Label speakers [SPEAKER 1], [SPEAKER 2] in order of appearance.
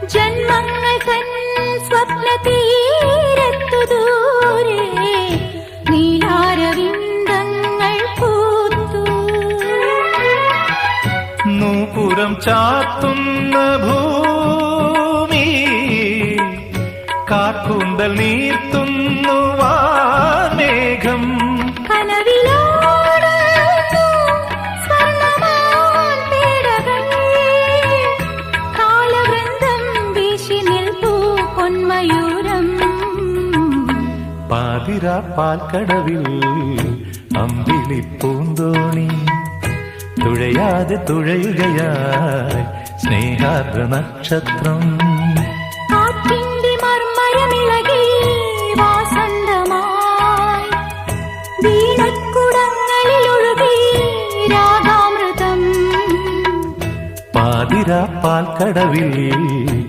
[SPEAKER 1] ജന്മങ്ങൾ തൻ സ്വപ്നതീരത്തു ദൂരെ നീലാരവിന്ദങ്ങൾ പൂത്തു.
[SPEAKER 2] നൂപുരം ചാത്തുന്ന ഭൂമി കാർക്കൂന്തൽ നീർത്തുന്നു വാർമേഘം.
[SPEAKER 1] കനവിലോടുന്നു സ്വർണ്ണമാൻ പേടകൾ കാലവൃന്ദം വീശി നിൽപ്പൂ പൊന്മയൂരം.
[SPEAKER 2] പാതിരാ പാൽക്കടവിൽ അമ്പിളി പൂന്തോണി തുഴയാതെ തുഴയുകയായി സ്നേഹാർദ്ര നക്ഷത്രം.
[SPEAKER 1] കാറ്റിന്റെ മർമ്മരമിളകി വാസന്തമായി വീണക്കുടങ്ങളിലൊഴുകി രാഗാമൃതം.
[SPEAKER 2] പാതിരാ പാൽക്കടവിൽ